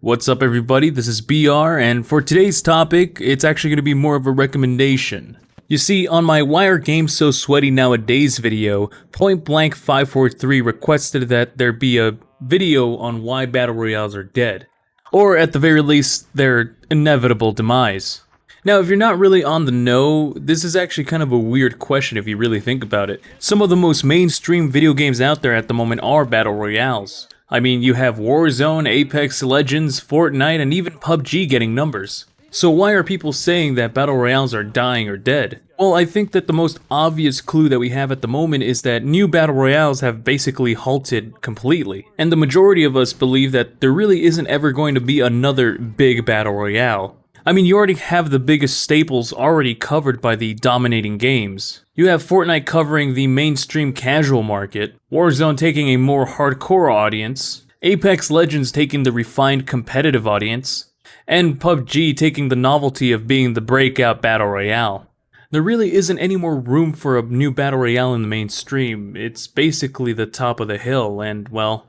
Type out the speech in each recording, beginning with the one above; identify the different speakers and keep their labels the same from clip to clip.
Speaker 1: What's up everybody, this is BR, and for today's topic, it's actually going to be more of a recommendation. You see, on my Why Are Games So Sweaty Nowadays video, Point Blank 543 requested that there be a video on why Battle Royales are dead. Or at the very least, their inevitable demise. Now, if you're not really on the know, this is actually kind of a weird question if you really think about it. Some of the most mainstream video games out there at the moment are Battle Royales. I mean, you have Warzone, Apex Legends, Fortnite, and even PUBG getting numbers. So why are people saying that Battle Royales are dying or dead? Well, I think that the most obvious clue that we have at the moment is that new Battle Royales have basically halted completely. And the majority of us believe that there really isn't ever going to be another big Battle Royale. I mean, you already have the biggest staples already covered by the dominating games. You have Fortnite covering the mainstream casual market, Warzone taking a more hardcore audience, Apex Legends taking the refined competitive audience, and PUBG taking the novelty of being the breakout Battle Royale. There really isn't any more room for a new Battle Royale in the mainstream. It's basically the top of the hill, and well,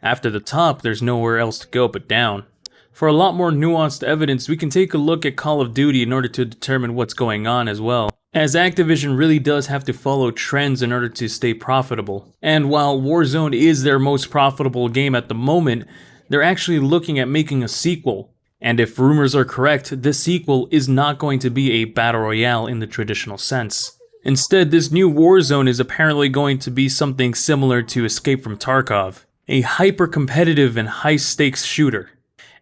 Speaker 1: after the top, there's nowhere else to go but down. For a lot more nuanced evidence, we can take a look at Call of Duty in order to determine what's going on as well, as Activision really does have to follow trends in order to stay profitable. And while Warzone is their most profitable game at the moment, they're actually looking at making a sequel. And if rumors are correct, this sequel is not going to be a Battle Royale in the traditional sense. Instead, this new Warzone is apparently going to be something similar to Escape from Tarkov, a hyper-competitive and high-stakes shooter.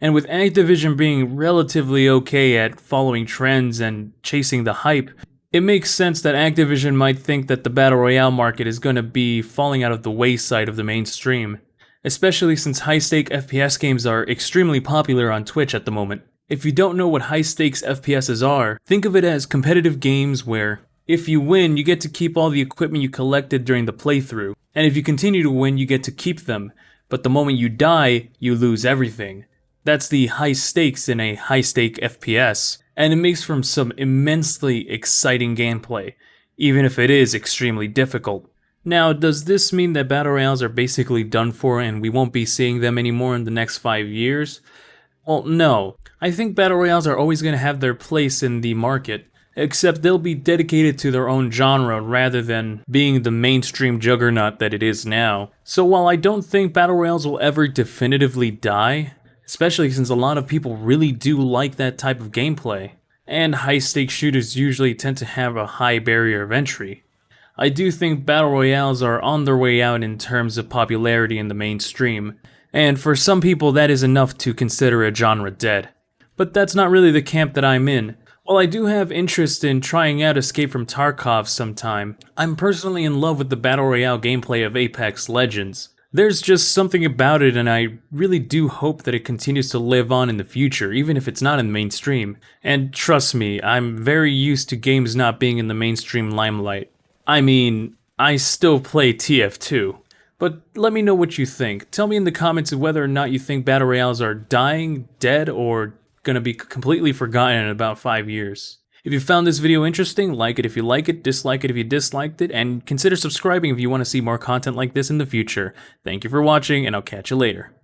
Speaker 1: And with Activision being relatively okay at following trends and chasing the hype, it makes sense that Activision might think that the Battle Royale market is going to be falling out of the wayside of the mainstream, especially since high-stake FPS games are extremely popular on Twitch at the moment. If you don't know what high-stakes FPSs are, think of it as competitive games where, if you win, you get to keep all the equipment you collected during the playthrough, and if you continue to win, you get to keep them, but the moment you die, you lose everything. That's the high stakes in a high-stake FPS, and it makes for some immensely exciting gameplay, even if it is extremely difficult. Now, does this mean that Battle Royales are basically done for and we won't be seeing them anymore in the next 5 years? Well, no. I think Battle Royales are always going to have their place in the market, except they'll be dedicated to their own genre rather than being the mainstream juggernaut that it is now. So while I don't think Battle Royales will ever definitively die, especially since a lot of people really do like that type of gameplay, and high-stakes shooters usually tend to have a high barrier of entry, I do think Battle Royales are on their way out in terms of popularity in the mainstream, and for some people that is enough to consider a genre dead. But that's not really the camp that I'm in. While I do have interest in trying out Escape from Tarkov sometime, I'm personally in love with the Battle Royale gameplay of Apex Legends. There's just something about it, and I really do hope that it continues to live on in the future, even if it's not in the mainstream. And trust me, I'm very used to games not being in the mainstream limelight. I mean, I still play TF2. But let me know what you think. Tell me in the comments whether or not you think Battle Royales are dying, dead, or gonna be completely forgotten in about 5 years. If you found this video interesting, like it if you like it, dislike it if you disliked it, and consider subscribing if you want to see more content like this in the future. Thank you for watching, and I'll catch you later.